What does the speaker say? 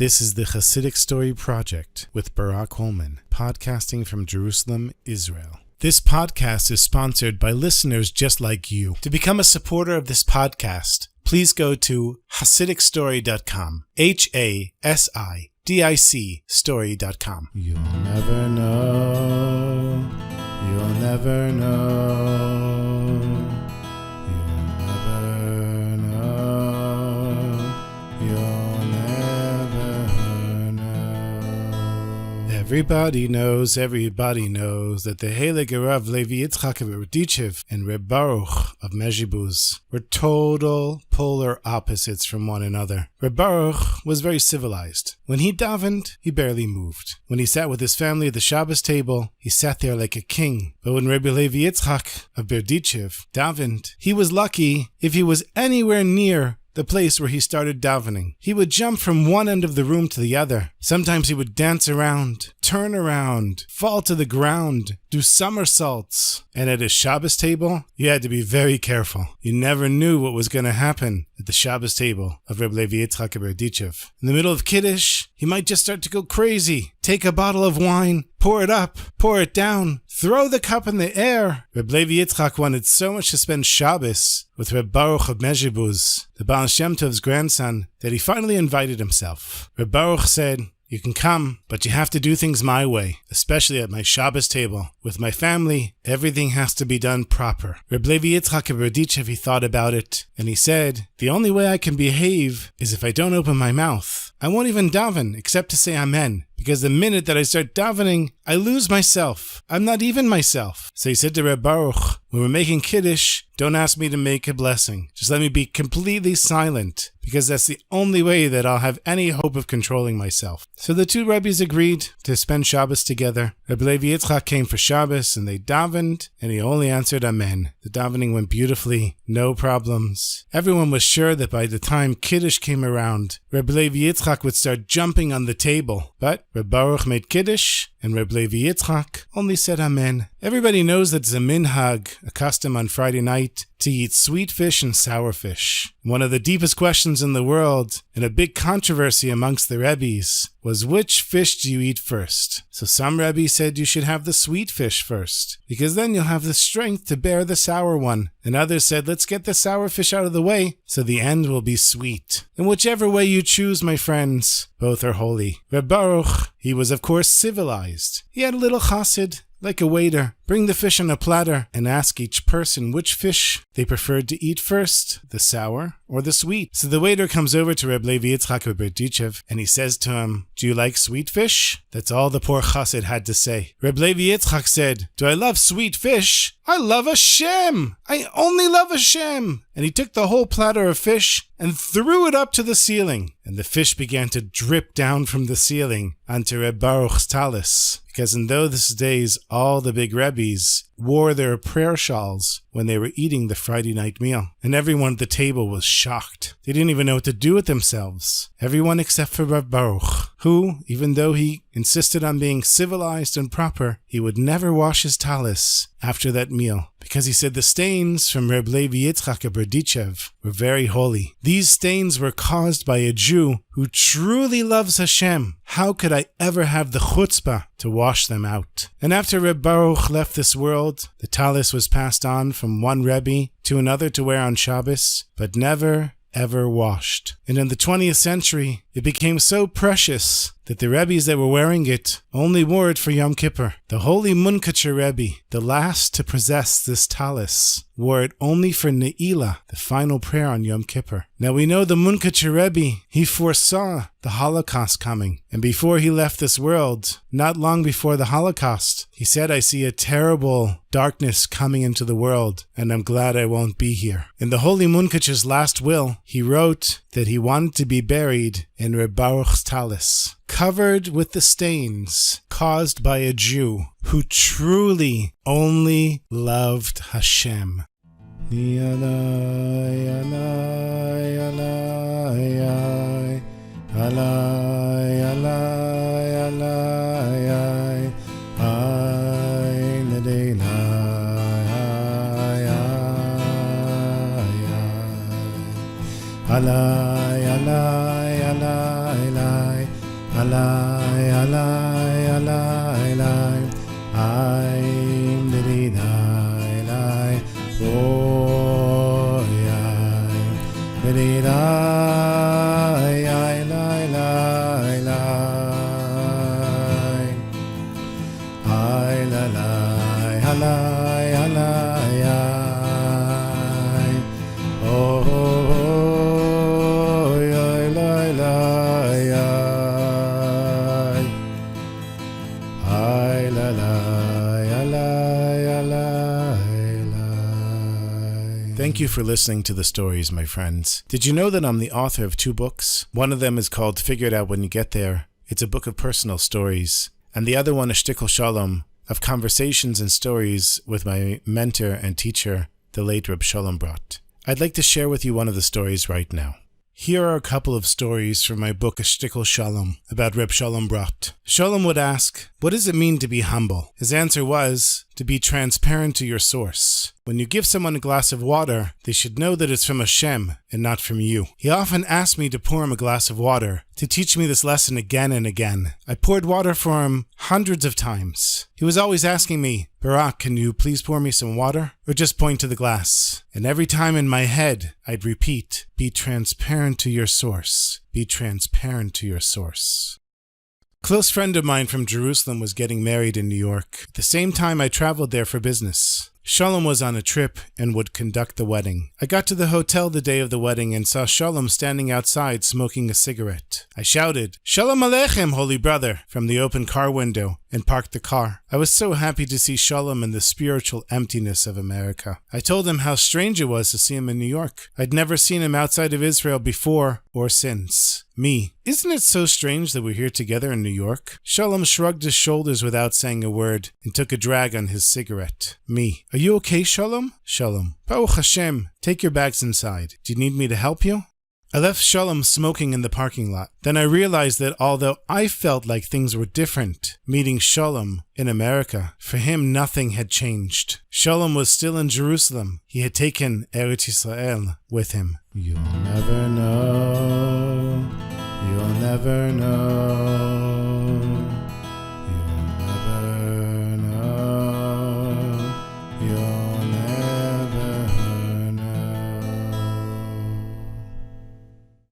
This is the Chassidic Story Project with Barak Hullman, podcasting from Jerusalem, Israel. This podcast is sponsored by listeners just like you. To become a supporter of this podcast, please go to HassidicStory.com, HASIDIC story.com. You'll never know, you'll never know, you'll never know, you'll never know. Everybody knows that the Heilige Rav Levi Yitzchak Berdichev and Reb Baruch of Mezibuz were total polar opposites from one another. Reb Baruch was very civilized. When he davened, he barely moved. When he sat with his family at the Shabbos table, he sat there like a king. But when Rebbe Levi Yitzchak of Berdichev davened, he was lucky if he was anywhere near the place where he started davening. He would jump from one end of the room to the other. Sometimes he would dance around, turn around, fall to the ground, do somersaults. And at his Shabbos table, you had to be very careful. You never knew what was going to happen at the Shabbos table of Reb Levi Yitzchak Berdichev. In the middle of Kiddush, he might just start to go crazy. Take a bottle of wine, pour it up, pour it down, throw the cup in the air. Reb Levi Yitzchak wanted so much to spend Shabbos with Reb Baruch of Mezibuz, the Baal Shem Tov's grandson, that he finally invited himself. Reb Baruch said, "You can come, but you have to do things my way, especially at my Shabbos table. With my family, everything has to be done proper." Reb Levi Yitzchak Berdichev, he thought about it, and he said, "The only way I can behave is if I don't open my mouth. I won't even daven except to say Amen, because the minute that I start davening, I lose myself. I'm not even myself." So he said to Reb Baruch, "When we're making Kiddush, don't ask me to make a blessing. Just let me be completely silent, because that's the only way that I'll have any hope of controlling myself." So the two Rebbes agreed to spend Shabbos together. Reb Levi Yitzchak came for Shabbos, and they davened, and he only answered Amen. The davening went beautifully, no problems. Everyone was sure that by the time Kiddush came around, Reb Levi Yitzchak would start jumping on the table. But Reb Baruch made Kiddush, and Reb Levi Yitzchak only said Amen. Everybody knows that it's a minhag, a custom on Friday night, to eat sweet fish and sour fish. One of the deepest questions in the world, and a big controversy amongst the Rebbes, was which fish do you eat first? So some Rebbes said you should have the sweet fish first, because then you'll have the strength to bear the sour one. And others said, let's get the sour fish out of the way, so the end will be sweet. And whichever way you choose, my friends, both are holy. Reb Baruch, he was of course civilized. He had a little chassid, like a waiter, bring the fish on a platter and ask each person which fish they preferred to eat first, the sour or the sweet. So the waiter comes over to Reb Levi Yitzchak Berdichev and he says to him, "Do you like sweet fish?" That's all the poor chassid had to say. Reb Levi Yitzchak said, "Do I love sweet fish? I love Hashem! I only love Hashem!" And he took the whole platter of fish and threw it up to the ceiling. And the fish began to drip down from the ceiling onto Reb Baruch's Tallis. Because in those days, all the big Rebbes wore their prayer shawls when they were eating the Friday night meal. And everyone at the table was shocked. They didn't even know what to do with themselves. Everyone except for Reb Baruch, who, even though he insisted on being civilized and proper, he would never wash his Tallis after that meal, because he said the stains from Reb Levi Yitzchak Berdichev were very holy. These stains were caused by a Jew who truly loves Hashem. How could I ever have the chutzpah to wash them out? And after Reb Baruch left this world, the Tallis was passed on from one Rebbe to another to wear on Shabbos, but never ever washed. And in the 20th century, it became so precious that the Rebbes that were wearing it only wore it for Yom Kippur. The holy Munkacher Rebbe, the last to possess this Tallis, wore it only for Ne'ilah, the final prayer on Yom Kippur. Now we know the Munkacher Rebbe, he foresaw the Holocaust coming. And before he left this world, not long before the Holocaust, he said, "I see a terrible darkness coming into the world, and I'm glad I won't be here." In the holy Munkacher's last will, he wrote that he wanted to be buried in Reb Baruch's Tallis, covered with the stains caused by a Jew who truly only loved Hashem. Alai, alai, alai, alai, alai, alai, alai, alai, alai, alai, alai, alai, alai, alai, alai, I'm Nidai, alai, oh, Nidai, alai, alai, alai, alai, alai, oh, Thank you for listening to the stories, my friends. Did you know that I'm the author of 2 books? One of them is called Figure It Out When You Get There. It's a book of personal stories. And the other one is Shtickle Shalom, of conversations and stories with my mentor and teacher, the late Reb Shalom Brat. I'd like to share with you one of the stories right now. Here are a couple of stories from my book, Shtickle Shalom, about Reb Shalom Brat. Shalom would ask, what does it mean to be humble? His answer was, to be transparent to your source. When you give someone a glass of water, they should know that it's from Hashem and not from you. He often asked me to pour him a glass of water, to teach me this lesson again and again. I poured water for him hundreds of times. He was always asking me, Barak, can you please pour me some water? Or just point to the glass. And every time in my head, I'd repeat, be transparent to your source. Be transparent to your source. A close friend of mine from Jerusalem was getting married in New York. At the same time, I traveled there for business. Shalom was on a trip and would conduct the wedding. I got to the hotel the day of the wedding and saw Shalom standing outside smoking a cigarette. I shouted, Shalom Aleichem, holy brother, from the open car window and parked the car. I was so happy to see Shalom in the spiritual emptiness of America. I told him how strange it was to see him in New York. I'd never seen him outside of Israel before or since. Me, isn't it so strange that we're here together in New York? Shalom shrugged his shoulders without saying a word and took a drag on his cigarette. Me, are you okay, Shalom? Shalom, Baruch Hashem, take your bags inside. Do you need me to help you? I left Shalom smoking in the parking lot. Then I realized that although I felt like things were different, meeting Shalom in America, for him nothing had changed. Shalom was still in Jerusalem. He had taken Eretz Yisrael with him. You'll never know. You'll never know.